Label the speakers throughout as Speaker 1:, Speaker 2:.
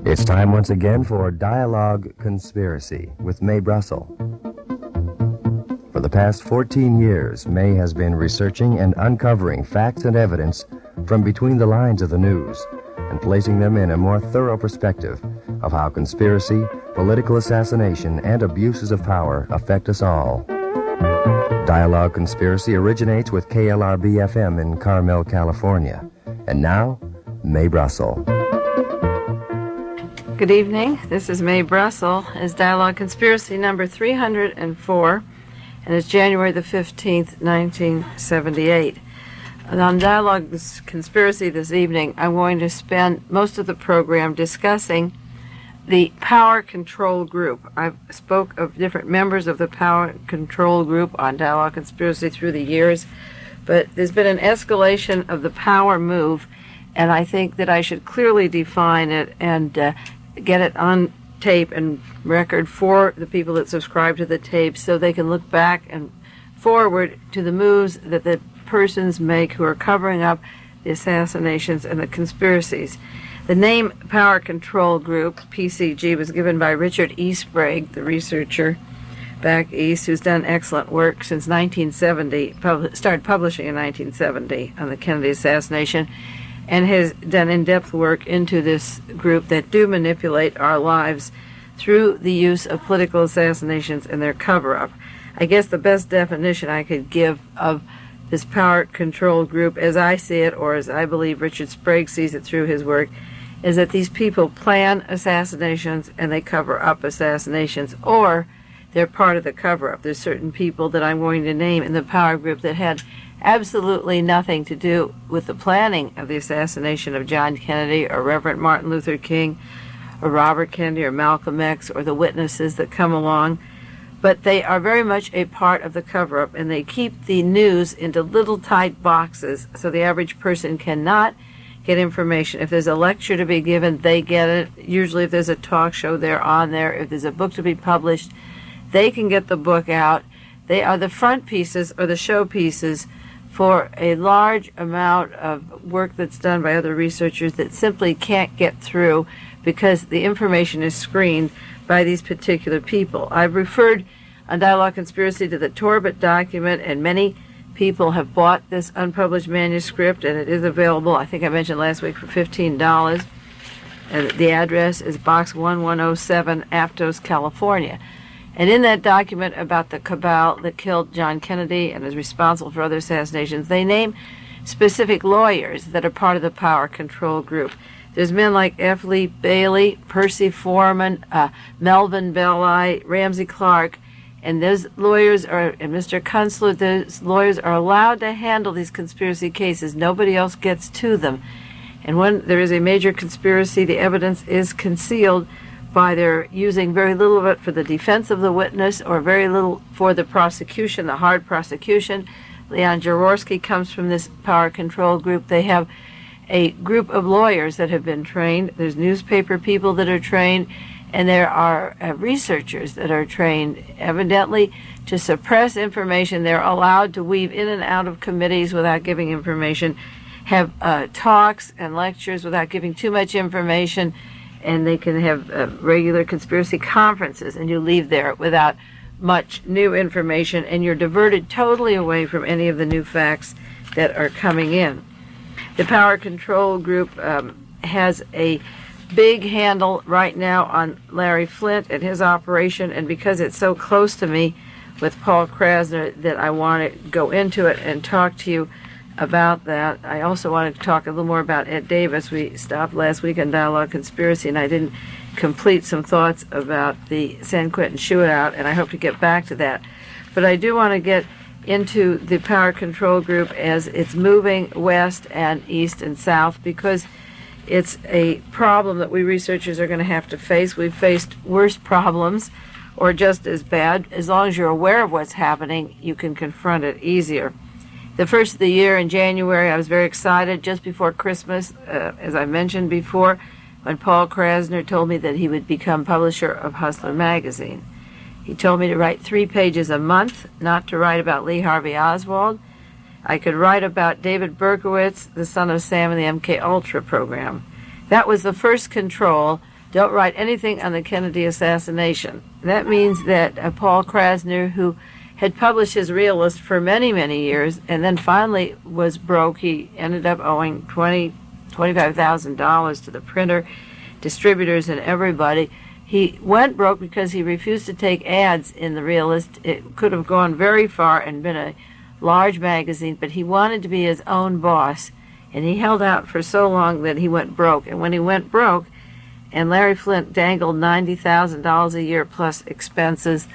Speaker 1: It's time once again for Dialogue Conspiracy with Mae Brussell. For the past 14 years, Mae has been researching and uncovering facts and evidence from between the lines of the news and placing them in a more thorough perspective of how conspiracy, political assassination, and abuses of power affect us all. Dialogue Conspiracy originates with KLRB-FM in Carmel, California. And now, Mae Brussell.
Speaker 2: Good evening. This is Mae Brussell. It's Dialogue Conspiracy number 304, and it's January the 15th, 1978. And on Dialogue Conspiracy this evening, I'm going to spend most of the program discussing the Power Control Group. I've spoke of different members of the Power Control Group on Dialogue Conspiracy through the years, but there's been an escalation of the power move, and I think that I should clearly define it and get it on tape and record for the people that subscribe to the tape so they can look back and forward to the moves that the persons make who are covering up the assassinations and the conspiracies. The name Power Control Group, PCG, was given by Richard E. Sprague, the researcher back east, who's done excellent work since 1970, started publishing in 1970 on the Kennedy assassination, and has done in-depth work into this group that do manipulate our lives through the use of political assassinations and their cover-up. I guess the best definition I could give of this Power Control Group, as I see it, or as I believe Richard Sprague sees it through his work, is that these people plan assassinations and they cover up assassinations, or they're part of the cover-up. There's certain people that I'm going to name in the Power Group that had absolutely nothing to do with the planning of the assassination of John Kennedy or Reverend Martin Luther King or Robert Kennedy or Malcolm X or the witnesses that come along, but they are very much a part of the cover-up, and they keep the news into little tight boxes so the average person cannot get information. If there's a lecture to be given, they get it. Usually if there's a talk show, they're on there. If there's a book to be published, they can get the book out. They are the front pieces or the show pieces for a large amount of work that's done by other researchers that simply can't get through because the information is screened by these particular people. I've referred on Dialogue Conspiracy to the Torbett document, and many people have bought this unpublished manuscript, and it is available, I think I mentioned last week, for $15. And the address is Box 1107, Aptos, California. And in that document about the cabal that killed John Kennedy and is responsible for other assassinations, they name specific lawyers that are part of the Power Control Group. There's men like F. Lee Bailey, Percy Foreman, Melvin Belli, Ramsey Clark, and those lawyers are, and Mr. Kunstler, those lawyers are allowed to handle these conspiracy cases. Nobody else gets to them. And when there is a major conspiracy, the evidence is concealed by their using very little of it for the defense of the witness or very little for the prosecution, the hard prosecution. Leon Jaworski comes from this Power Control Group. They have a group of lawyers that have been trained. There's newspaper people that are trained, and there are researchers that are trained, evidently, to suppress information. They're allowed to weave in and out of committees without giving information, have talks and lectures without giving too much information, and they can have regular conspiracy conferences, and you leave there without much new information, and you're diverted totally away from any of the new facts that are coming in. The Power Control Group has a big handle right now on Larry Flynt and his operation, and because it's so close to me with Paul Krasner that I want to go into it and talk to you about that. I also wanted to talk a little more about Ed Davis. We stopped last week on Dialogue Conspiracy, and I didn't complete some thoughts about the San Quentin shootout, and I hope to get back to that. But I do want to get into the Power Control Group as it's moving west and east and south, because it's a problem that we researchers are going to have to face. We've faced worse problems, or just as bad. As long as you're aware of what's happening, you can confront it easier. The first of the year in January, I was very excited just before Christmas, as I mentioned before, when Paul Krasner told me that he would become publisher of Hustler magazine. He told me to write 3 pages a month, not to write about Lee Harvey Oswald, I could write about David Berkowitz, the son of Sam, in the MK Ultra program. That was the first control. Don't write anything on the Kennedy assassination. That means that Paul Krasner, who had published his realist for many, many years, and then finally was broke. He ended up owing $25,000 to the printer, distributors, and everybody. He went broke because he refused to take ads in the realist. It could have gone very far and been a large magazine, but he wanted to be his own boss, and he held out for so long that he went broke. And when he went broke, and Larry Flynt dangled $90,000 a year plus expenses,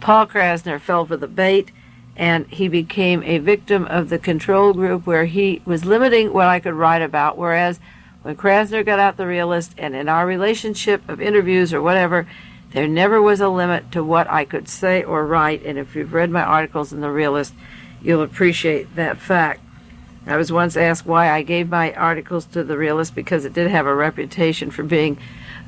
Speaker 2: Paul Krasner fell for the bait, and he became a victim of the control group where he was limiting what I could write about, whereas when Krasner got out the realist, and in our relationship of interviews or whatever, there never was a limit to what I could say or write. And if you've read my articles in the realist, you'll appreciate that fact. I was once asked why I gave my articles to the realist, because it did have a reputation for being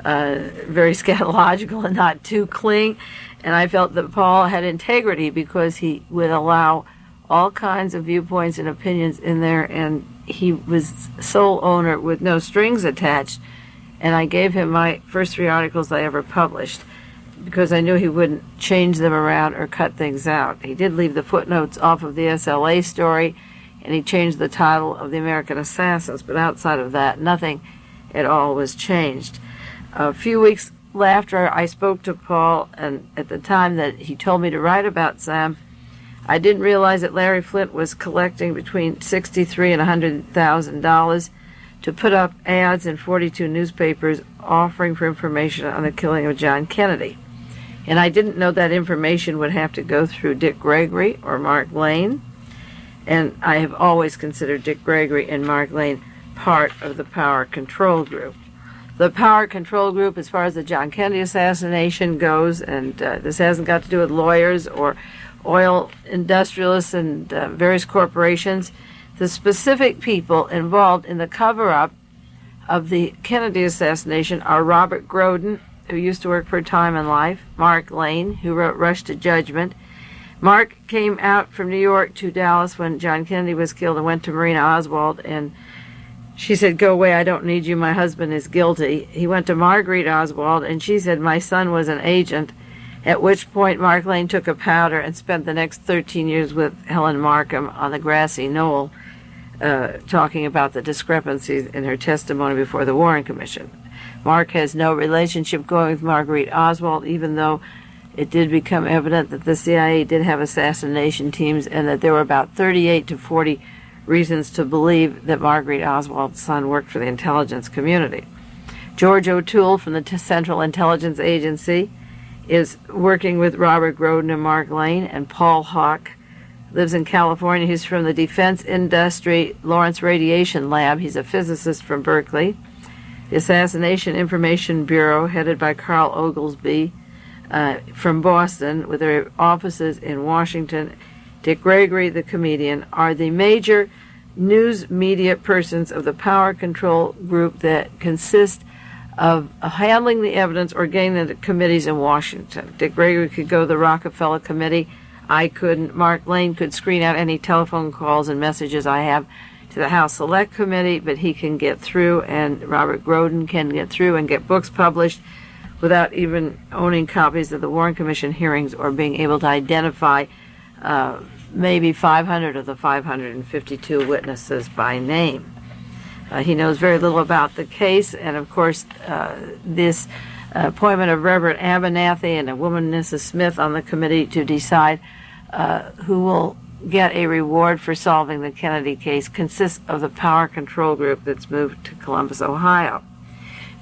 Speaker 2: very scatological and not too clean. And I felt that Paul had integrity because he would allow all kinds of viewpoints and opinions in there, and he was sole owner with no strings attached. And I gave him my first 3 articles I ever published because I knew he wouldn't change them around or cut things out. He did leave the footnotes off of the SLA story, and he changed the title of The American Assassins, but outside of that, nothing at all was changed. A few weeks after I spoke to Paul, and at the time that he told me to write about Sam, I didn't realize that Larry Flynt was collecting between $63,000 and $100,000 to put up ads in 42 newspapers offering for information on the killing of John Kennedy. And I didn't know that information would have to go through Dick Gregory or Mark Lane. And I have always considered Dick Gregory and Mark Lane part of the Power Control Group. The Power Control Group, as far as the John Kennedy assassination goes, and this hasn't got to do with lawyers or oil industrialists and various corporations, the specific people involved in the cover-up of the Kennedy assassination are Robert Groden, who used to work for Time and Life, Mark Lane, who wrote Rush to Judgment. Mark came out from New York to Dallas when John Kennedy was killed and went to Marina Oswald, and she said, "Go away, I don't need you, my husband is guilty." He went to Marguerite Oswald, and she said, "My son was an agent," at which point Mark Lane took a powder and spent the next 13 years with Helen Markham on the grassy knoll, talking about the discrepancies in her testimony before the Warren Commission. Mark has no relationship going with Marguerite Oswald, even though it did become evident that the CIA did have assassination teams and that there were about 38 to 40 reasons to believe that Marguerite Oswald's son worked for the intelligence community. George O'Toole from the Central Intelligence Agency is working with Robert Groden and Mark Lane, and Paul Hawk lives in California. He's from the Defense Industry Lawrence Radiation Lab. He's a physicist from Berkeley. The Assassination Information Bureau, headed by Carl Oglesby, from Boston, with their offices in Washington. Dick Gregory, the comedian, are the major news media persons of the Power Control Group that consist of handling the evidence or getting the committees in Washington. Dick Gregory could go to the Rockefeller Committee. I couldn't. Mark Lane could screen out any telephone calls and messages I have to the House Select Committee, but he can get through, and Robert Groden can get through and get books published without even owning copies of the Warren Commission hearings or being able to identify maybe 500 of the 552 witnesses by name. He knows very little about the case, and of course this appointment of Reverend Abernathy and a woman, Mrs. Smith, on the committee to decide who will get a reward for solving the Kennedy case consists of the Power Control Group that's moved to Columbus, Ohio.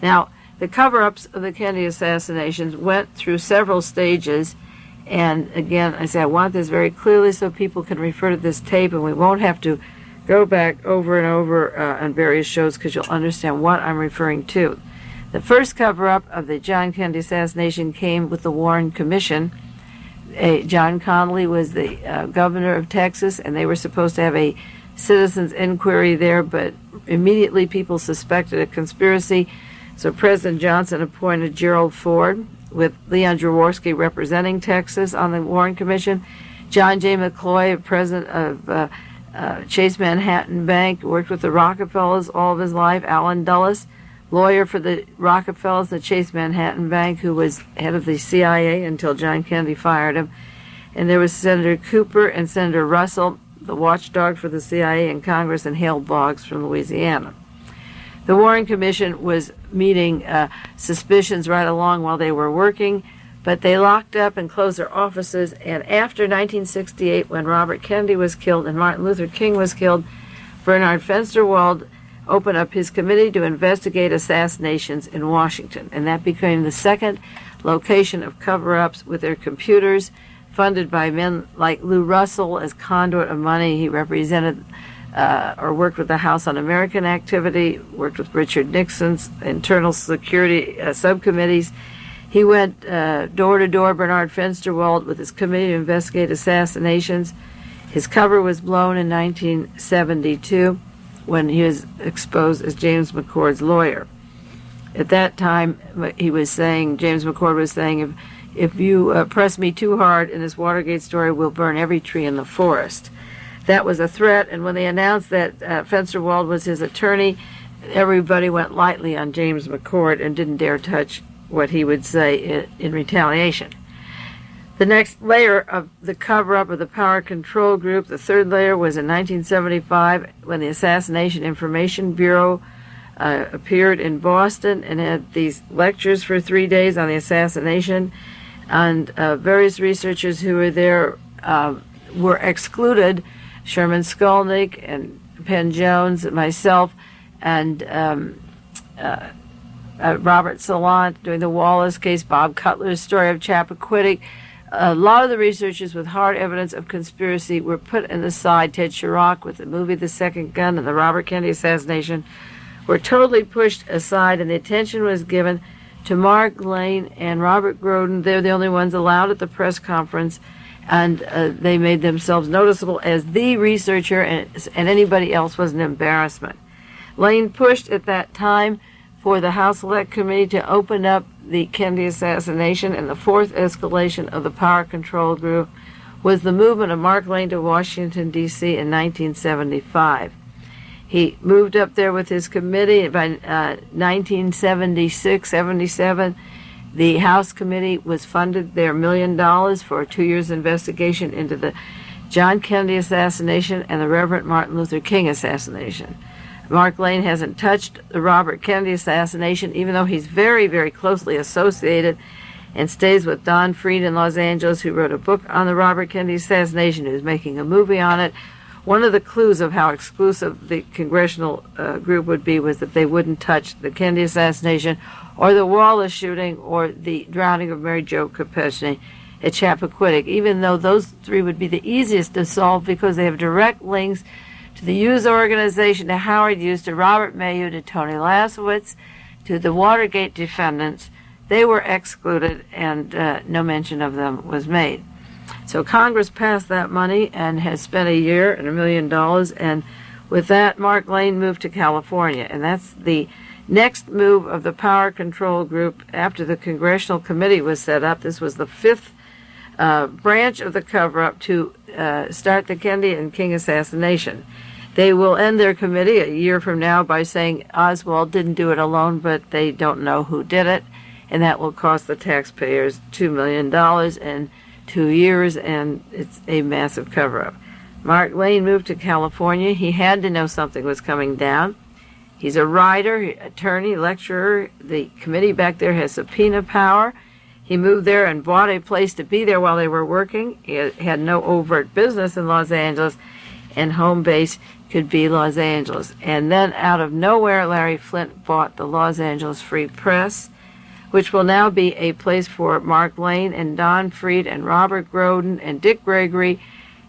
Speaker 2: Now, the cover-ups of the Kennedy assassinations went through several stages, and again, I say I want this very clearly so people can refer to this tape, and we won't have to go back over and over on various shows because you'll understand what I'm referring to. The first cover-up of the John Kennedy assassination came with the Warren Commission. John Connally was the governor of Texas, and they were supposed to have a citizens' inquiry there, but immediately people suspected a conspiracy, so President Johnson appointed Gerald Ford, with Leon Jaworski representing Texas on the Warren Commission. John J. McCloy, president of Chase Manhattan Bank, worked with the Rockefellers all of his life. Allen Dulles, lawyer for the Rockefellers, the Chase Manhattan Bank, who was head of the CIA until John Kennedy fired him. And there was Senator Cooper and Senator Russell, the watchdog for the CIA in Congress, and Hale Boggs from Louisiana. The Warren Commission was meeting suspicions right along while they were working, but they locked up and closed their offices. And after 1968, when Robert Kennedy was killed and Martin Luther King was killed, Bernard Fensterwald opened up his committee to investigate assassinations in Washington. And that became the second location of cover-ups, with their computers funded by men like Lou Russell as conduit of money. He represented or worked with the House On-American Activity, worked with Richard Nixon's internal security subcommittees. He went door to door, Bernard Fensterwald, with his committee to investigate assassinations. His cover was blown in 1972 when he was exposed as James McCord's lawyer. At that time, he was saying, James McCord was saying, if you press me too hard in this Watergate story, we'll burn every tree in the forest. That was a threat, and when they announced that Fensterwald was his attorney, everybody went lightly on James McCord and didn't dare touch what he would say in retaliation. The next layer of the cover-up of the Power Control Group, the third layer, was in 1975 when the Assassination Information Bureau appeared in Boston and had these lectures for 3 days on the assassination. And various researchers who were there were excluded. Sherman Skolnick and Penn Jones, and myself, and Robert Salant doing the Wallace case, Bob Cutler's story of Chappaquiddick. A lot of the researchers with hard evidence of conspiracy were put on the side. Ted Chirac with the movie The Second Gun and the Robert Kennedy assassination were totally pushed aside, and the attention was given to Mark Lane and Robert Groden. They're the only ones allowed at the press conference, and they made themselves noticeable as the researcher, and anybody else was an embarrassment. Lane pushed at that time for the House Select Committee to open up the Kennedy assassination, and the fourth escalation of the Power Control Group was the movement of Mark Lane to Washington, D.C. in 1975. He moved up there with his committee. By 1976, 77, the House Committee was funded their $1 million for a 2 years investigation into the John Kennedy assassination and the Reverend Martin Luther King assassination. Mark Lane hasn't touched the Robert Kennedy assassination, even though he's very, very closely associated and stays with Don Freed in Los Angeles, who wrote a book on the Robert Kennedy assassination, who's making a movie on it. One of the clues of how exclusive the congressional group would be was that they wouldn't touch the Kennedy assassination or the Wallace shooting or the drowning of Mary Jo Kopechne at Chappaquiddick, even though those three would be the easiest to solve because they have direct links to the Hughes organization, to Howard Hughes, to Robert Mayhew, to Tony Lasowitz, to the Watergate defendants. They were excluded, and no mention of them was made. So Congress passed that money and has spent a year and $1 million, and with that, Mark Lane moved to California, and that's the next move of the Power Control Group after the Congressional Committee was set up. This was the fifth branch of the cover-up to start the Kennedy and King assassination. They will end their committee a year from now by saying Oswald didn't do it alone, but they don't know who did it, and that will cost the taxpayers $2 million in 2 years, and it's a massive cover-up. Mark Lane moved to California. He had to know something was coming down. He's a writer, attorney, lecturer. The committee back there has subpoena power. He moved there and bought a place to be there while they were working. He had no overt business in Los Angeles, and home base could be Los Angeles. And then out of nowhere, Larry Flynt bought the Los Angeles Free Press, which will now be a place for Mark Lane and Don Freed and Robert Groden and Dick Gregory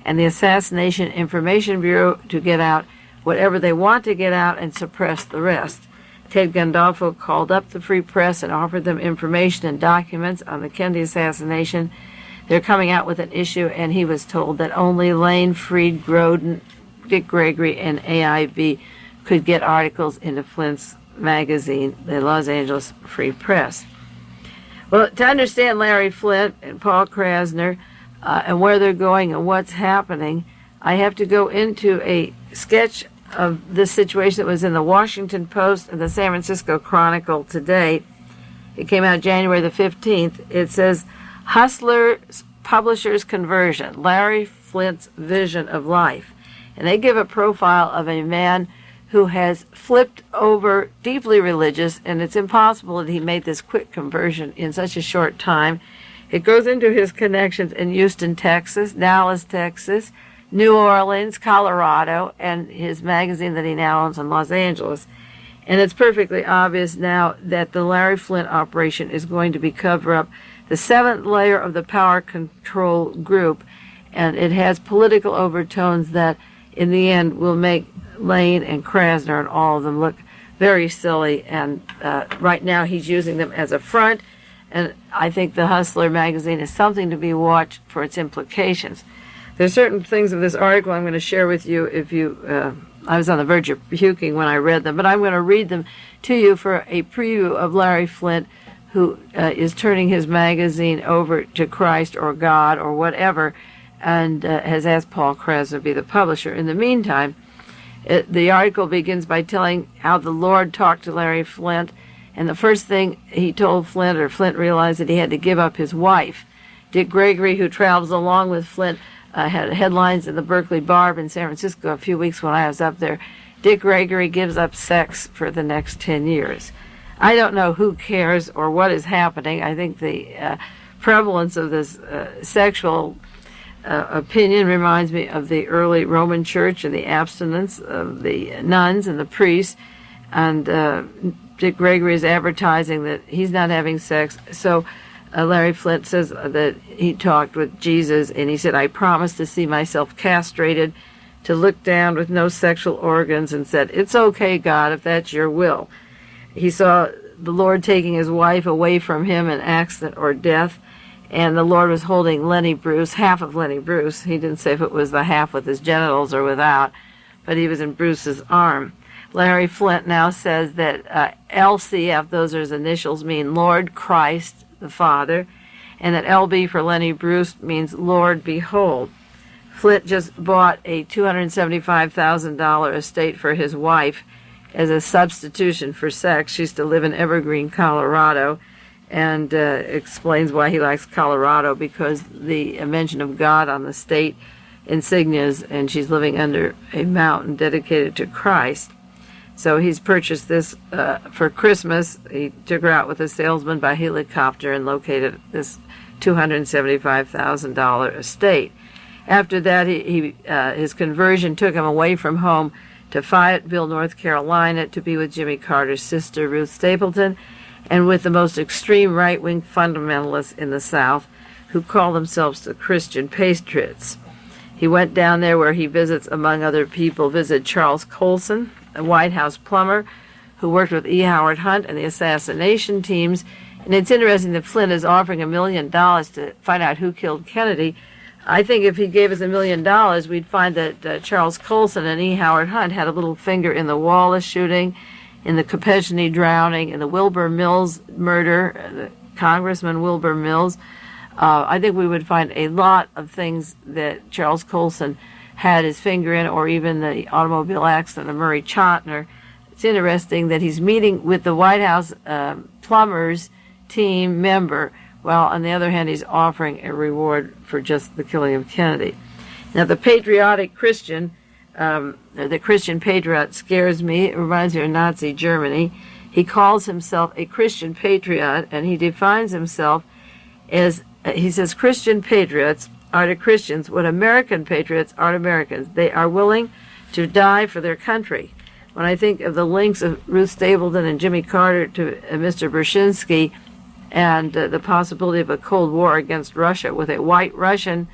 Speaker 2: and the Assassination Information Bureau to get out whatever they want to get out and suppress the rest. Ted Gandolfo called up the Free Press and offered them information and documents on the Kennedy assassination. They're coming out with an issue, and he was told that only Lane, Freed, Groden, Dick Gregory, and AIB could get articles into Flynt's magazine, the Los Angeles Free Press. Well, to understand Larry Flynt and Paul Krasner and where they're going and what's happening, I have to go into a sketch of this situation that was in the Washington Post and the San Francisco Chronicle today. It came out January the 15th. It says, Hustler Publisher's Conversion, Larry Flynt's Vision of Life. And they give a profile of a man who has flipped over, deeply religious, and it's impossible that he made this quick conversion in such a short time. It goes into his connections in Houston, Texas, Dallas, Texas, New Orleans, Colorado, and his magazine that he now owns in Los Angeles. And it's perfectly obvious now that the Larry Flynt operation is going to be cover up the seventh layer of the power control group, and it has political overtones that in the end will make Lane and Krasner and all of them look very silly, and right now he's using them as a front, and I think the Hustler magazine is something to be watched for its implications. There's certain things of this article I'm going to share with you if you, I was on the verge of puking when I read them, but I'm going to read them to you for a preview of Larry Flynt, who is turning his magazine over to Christ or God or whatever, and has asked Paul Krasner to be the publisher. In the meantime, the article begins by telling how the Lord talked to Larry Flynt, and the first thing he told Flynt, or Flynt realized that he had to give up his wife. Dick Gregory, who travels along with Flynt, had headlines in the Berkeley Barb in San Francisco a few weeks when I was up there. Dick Gregory gives up sex for the next 10 years. I don't know who cares or what is happening. I think the prevalence of this sexual opinion reminds me of the early Roman Church and the abstinence of the nuns and the priests. And Dick Gregory is advertising that he's not having sex. So Larry Flynt says that he talked with Jesus, and he said, I promise to see myself castrated, to look down with no sexual organs, and said, it's okay, God, if that's your will. He saw the Lord taking his wife away from him in accident or death, and the Lord was holding Lenny Bruce, half of Lenny Bruce. He didn't say if it was the half with his genitals or without, but he was in Bruce's arm. Larry Flynt now says that LCF, those are his initials, mean Lord Christ the Father, and that LB for Lenny Bruce means Lord Behold. Flynt just bought a $275,000 estate for his wife as a substitution for sex. She used to live in Evergreen, Colorado, and explains why he likes Colorado, because the mention of God on the state insignias, and she's living under a mountain dedicated to Christ. So he's purchased this for Christmas. He took her out with a salesman by helicopter and located this $275,000 estate. After that, his conversion took him away from home to Fayetteville, North Carolina, to be with Jimmy Carter's sister, Ruth Stapleton, and with the most extreme right-wing fundamentalists in the South who call themselves the Christian Patriots. He went down there where he visits, among other people, visited Charles Colson, a White House plumber who worked with E. Howard Hunt and the assassination teams. And it's interesting that Flynt is offering $1 million to find out who killed Kennedy. I think if he gave us $1 million, we'd find that Charles Colson and E. Howard Hunt had a little finger in the Wallace shooting, in the Kopechne drowning, in the Wilbur Mills murder, the Congressman Wilbur Mills. I think we would find a lot of things that Charles Colson had his finger in, or even the automobile accident of Murray Chotiner. It's interesting that he's meeting with the White House plumbers team member, while on the other hand he's offering a reward for just the killing of Kennedy. Now the patriotic Christian, the Christian patriot scares me. It reminds me of Nazi Germany. He calls himself a Christian patriot, and he defines himself as, he says, Christian patriots are to Christians what American patriots are to Americans. They are willing to die for their country. When I think of the links of Ruth Stapleton and Jimmy Carter to Mr. Brzezinski, and the possibility of a Cold War against Russia with a white Russian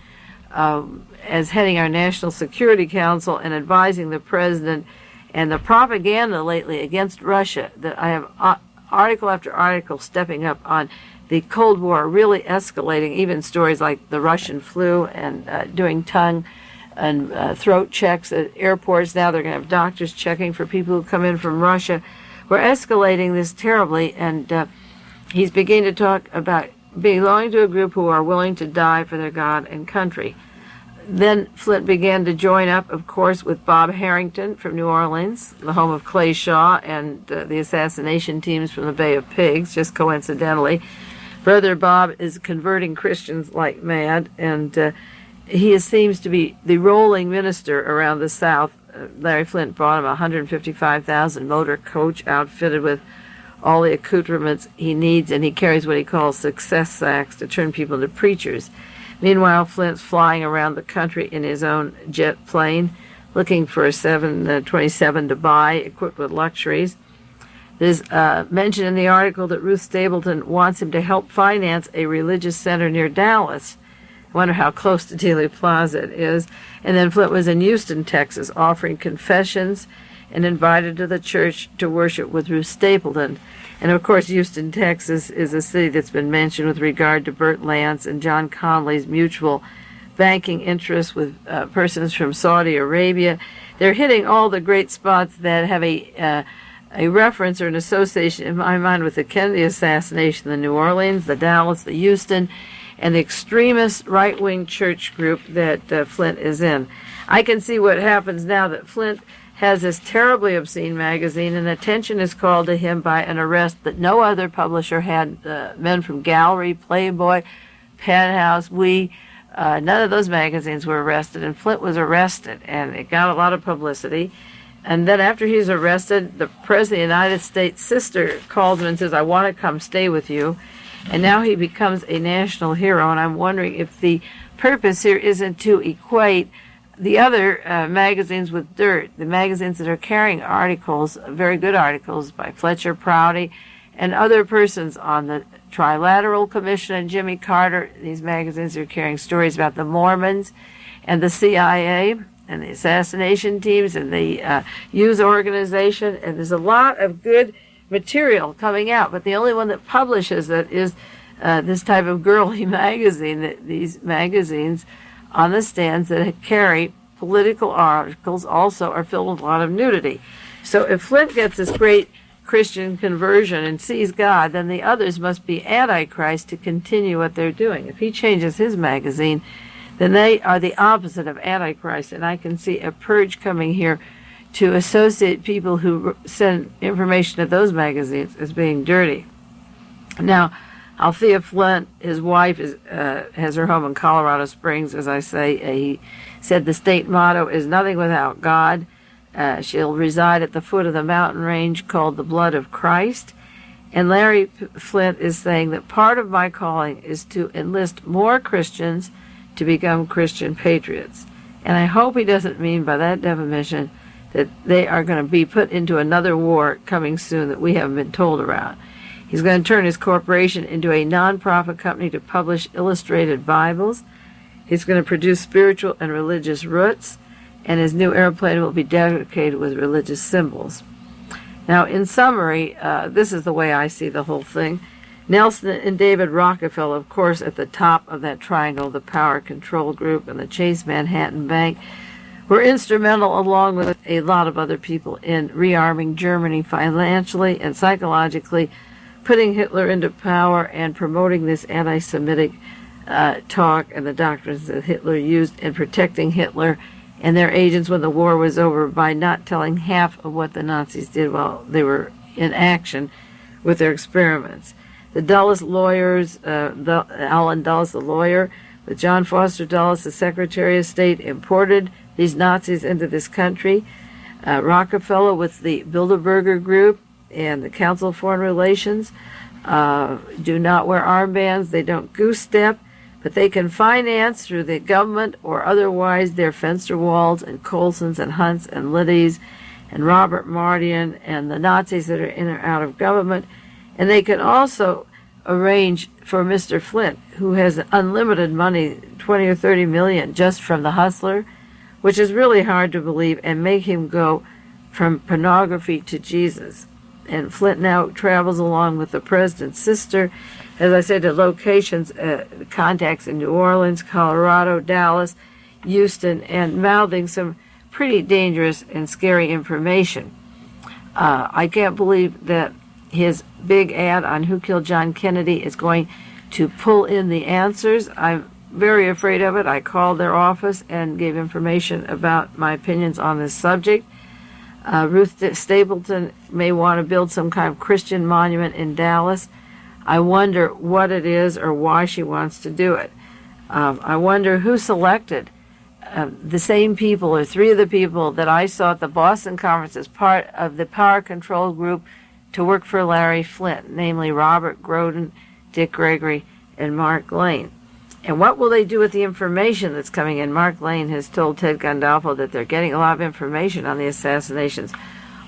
Speaker 2: as heading our National Security Council and advising the president, and the propaganda lately against Russia, that I have article after article stepping up on the Cold War really escalating, even stories like the Russian flu and doing tongue and throat checks at airports. Now they're going to have doctors checking for people who come in from Russia. We're escalating this terribly, and he's beginning to talk about belonging to a group who are willing to die for their God and country. Then Flint began to join up, of course, with Bob Harrington from New Orleans, the home of Clay Shaw, and the assassination teams from the Bay of Pigs, just coincidentally. Brother Bob is converting Christians like mad, and he seems to be the rolling minister around the South. Larry Flint bought him a $155,000 motor coach outfitted with all the accoutrements he needs, and he carries what he calls success sacks to turn people into preachers. Meanwhile, Flint's flying around the country in his own jet plane, looking for a 727 to buy, equipped with luxuries. There's mention in the article that Ruth Stapleton wants him to help finance a religious center near Dallas. I wonder how close to Dealey Plaza it is. And then Flint was in Houston, Texas, offering confessions and invited to the church to worship with Ruth Stapleton. And of course, Houston, Texas is a city that's been mentioned with regard to Burt Lance and John Conley's mutual banking interests with persons from Saudi Arabia. They're hitting all the great spots that have a reference or an association in my mind with the Kennedy assassination, the New Orleans, the Dallas, the Houston, and the extremist right-wing church group that Flint is in. I can see what happens now that Flint has this terribly obscene magazine, and attention is called to him by an arrest that no other publisher had. Men from Gallery, Playboy, Penthouse, none of those magazines were arrested, and Flint was arrested, and it got a lot of publicity. And then after he's arrested, the President of the United States' sister calls him and says, "I want to come stay with you." And now he becomes a national hero, and I'm wondering if the purpose here isn't to equate the other magazines with dirt, the magazines that are carrying articles, very good articles by Fletcher Prouty and other persons on the Trilateral Commission and Jimmy Carter. These magazines are carrying stories about the Mormons and the CIA and the assassination teams and the Hughes organization, and there's a lot of good material coming out, but the only one that publishes it is this type of girly magazine. These magazines on the stands that carry political articles also are filled with a lot of nudity. So if Flint gets this great Christian conversion and sees God, then the others must be Antichrist to continue what they're doing. If he changes his magazine, then they are the opposite of Antichrist, and I can see a purge coming here to associate people who send information to those magazines as being dirty. Now, Althea Flint, his wife, has her home in Colorado Springs, as I say. He said the state motto is nothing without God. She'll reside at the foot of the mountain range called the Blood of Christ. And Larry Flint is saying that part of my calling is to enlist more Christians to become Christian patriots. And I hope he doesn't mean by that definition that they are going to be put into another war coming soon that we haven't been told about. He's going to turn his corporation into a non-profit company to publish illustrated Bibles. He's going to produce spiritual and religious roots, and his new airplane will be decorated with religious symbols. Now, in summary, this is the way I see the whole thing. Nelson and David Rockefeller, of course, at the top of that triangle, the Power Control Group and the Chase Manhattan Bank, were instrumental, along with a lot of other people, in rearming Germany financially and psychologically, putting Hitler into power and promoting this anti-Semitic talk and the doctrines that Hitler used, and protecting Hitler and their agents when the war was over by not telling half of what the Nazis did while they were in action with their experiments. The Dulles lawyers, Allen Dulles, the lawyer, with John Foster Dulles, the Secretary of State, imported these Nazis into this country. Rockefeller with the Bilderberger Group and the Council of Foreign Relations do not wear armbands. They don't goose step, but they can finance through the government or otherwise their Fensterwalds and Colsons and Hunts and Liddies and Robert Mardian and the Nazis that are in or out of government. And they can also arrange for Mr. Flint, who has unlimited money, 20 or 30 million, just from the hustler, which is really hard to believe, and make him go from pornography to Jesus. And Flint now travels along with the president's sister, as I said, to locations, contacts in New Orleans, Colorado, Dallas, Houston, and mouthing some pretty dangerous and scary information. I can't believe that his big ad on Who Killed John Kennedy is going to pull in the answers. I'm very afraid of it. I called their office and gave information about my opinions on this subject. Ruth Stapleton may want to build some kind of Christian monument in Dallas. I wonder what it is or why she wants to do it. I wonder who selected the same people or three of the people that I saw at the Boston conference as part of the power control group to work for Larry Flint, namely Robert Groden, Dick Gregory, and Mark Lane. And what will they do with the information that's coming in? Mark Lane has told Ted Gandolfo that they're getting a lot of information on the assassinations.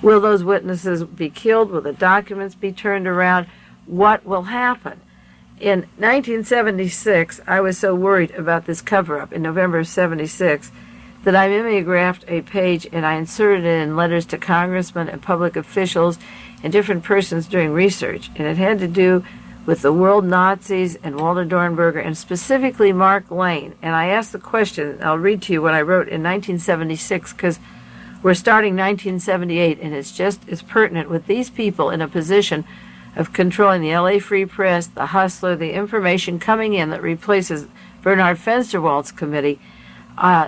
Speaker 2: Will those witnesses be killed? Will the documents be turned around? What will happen? In 1976, I was so worried about this cover-up in November of 76 that I mimeographed a page and I inserted it in letters to congressmen and public officials and different persons doing research. And it had to do with the world Nazis and Walter Dornberger and specifically Mark Lane. And I asked the question, I'll read to you what I wrote in 1976 because we're starting 1978 and it's pertinent with these people in a position of controlling the LA Free Press, the Hustler, the information coming in that replaces Bernard Fensterwald's committee.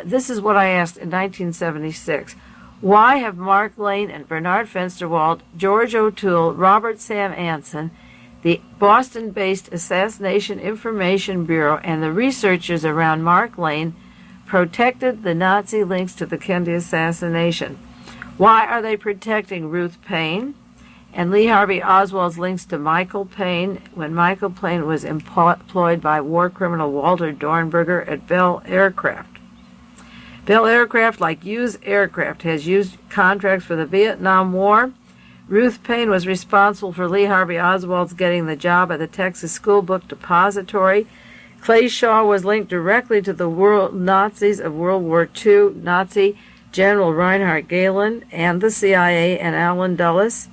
Speaker 2: This is what I asked in 1976. Why have Mark Lane and Bernard Fensterwald, George O'Toole, Robert Sam Anson, the Boston-based Assassination Information Bureau, and the researchers around Mark Lane protected the Nazi links to the Kennedy assassination? Why are they protecting Ruth Paine and Lee Harvey Oswald's links to Michael Paine when Michael Paine was employed by war criminal Walter Dornberger at Bell Aircraft? Bell Aircraft, like Hughes Aircraft, has used contracts for the Vietnam War. Ruth Paine was responsible for Lee Harvey Oswald's getting the job at the Texas School Book Depository. Clay Shaw was linked directly to the world Nazis of World War II, Nazi General Reinhard Gehlen, and the CIA and Allen Dulles.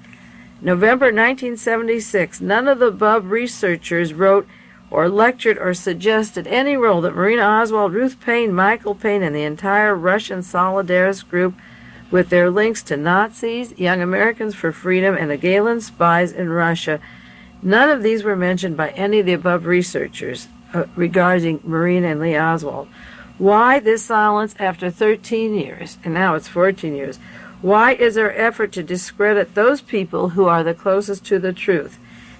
Speaker 2: November 1976, none of the above researchers wrote or lectured or suggested any role that Marina Oswald, Ruth Paine, Michael Paine, and the entire Russian Solidarist group with their links to Nazis, Young Americans for Freedom, and the Gehlen spies in Russia. None of these were mentioned by any of the above researchers regarding Marina and Lee Oswald. Why this silence after 13 years, and now it's 14 years? Why is there effort to discredit those people who are the closest to the truth?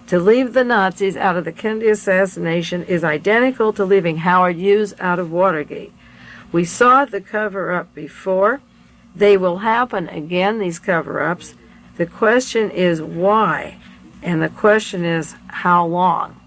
Speaker 2: To leave the Nazis out of the Kennedy assassination is identical to leaving Howard Hughes out of Watergate. We saw the cover-up before. They will happen again, these cover-ups. The question is why, and the question is how long.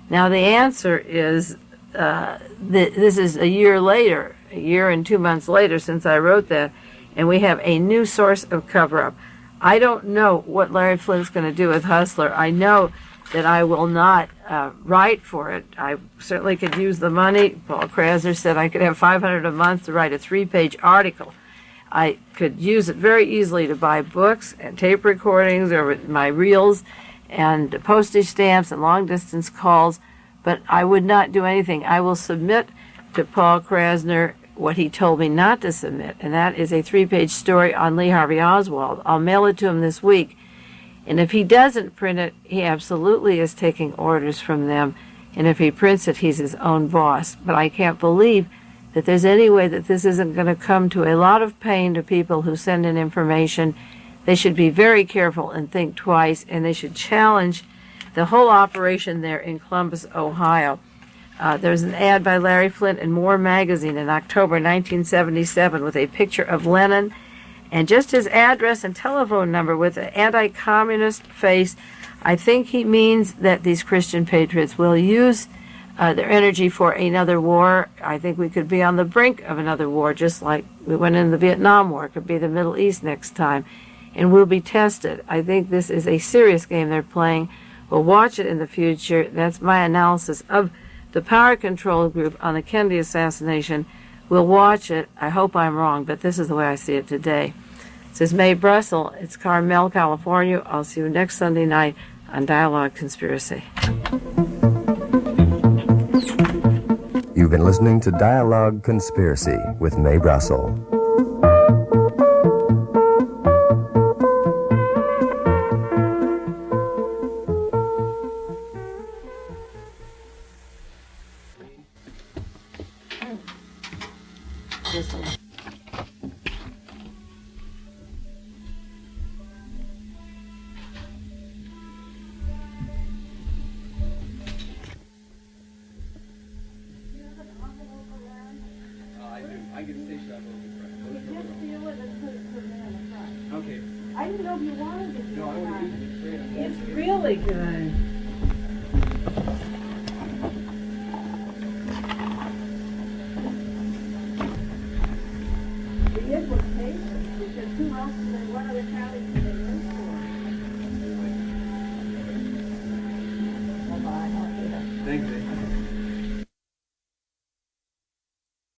Speaker 2: Now the answer is, this is a year later, a year and 2 months later since I wrote that, and we have a new source of cover-up. I don't know what Larry Flint's going to do with Hustler. I know that I will not write for it. I certainly could use the money. Paul Krasner said I could have $500 a month to write a 3-page article. I could use it very easily to buy books and tape recordings or my reels and postage stamps and long-distance calls, but I would not do anything. I will submit to Paul Krasner what he told me not to submit, and that is a 3-page story on Lee Harvey Oswald. I'll mail it to him this week, and if he doesn't print it, he absolutely is taking orders from them, and if he prints it, he's his own boss. But I can't believe that there's any way that this isn't going to come to a lot of pain to people who send in information. They should be very careful and think twice, and they should challenge the whole operation there in Columbus, Ohio. There's an ad by Larry Flint in More magazine in October 1977 with a picture of Lenin and just his address and telephone number with an anti-communist face. I think he means that these Christian patriots will use their energy for another war. I think we could be on the brink of another war, just like we went in the Vietnam War. It could be the Middle East next time, and we'll be tested. I think this is a serious game they're playing. We'll watch it in the future. That's my analysis of the power control group on the Kennedy assassination. We'll watch it. I hope I'm wrong, but this is the way I see it today. This is Mae Brussel. It's Carmel, California. I'll see you next Sunday night on Dialogue Conspiracy.
Speaker 1: You've been listening to Dialogue Conspiracy with Mae Brussel.
Speaker 3: I can stitch that over the front.
Speaker 4: You just seal it and put it in the front.
Speaker 3: Okay.
Speaker 4: I didn't know if you wanted to do
Speaker 3: No, I want to
Speaker 4: that.
Speaker 3: use it straight on.
Speaker 4: It's really good. The implications, because who else, what other county can they run for? Bye-bye.
Speaker 3: Thanks, Dave.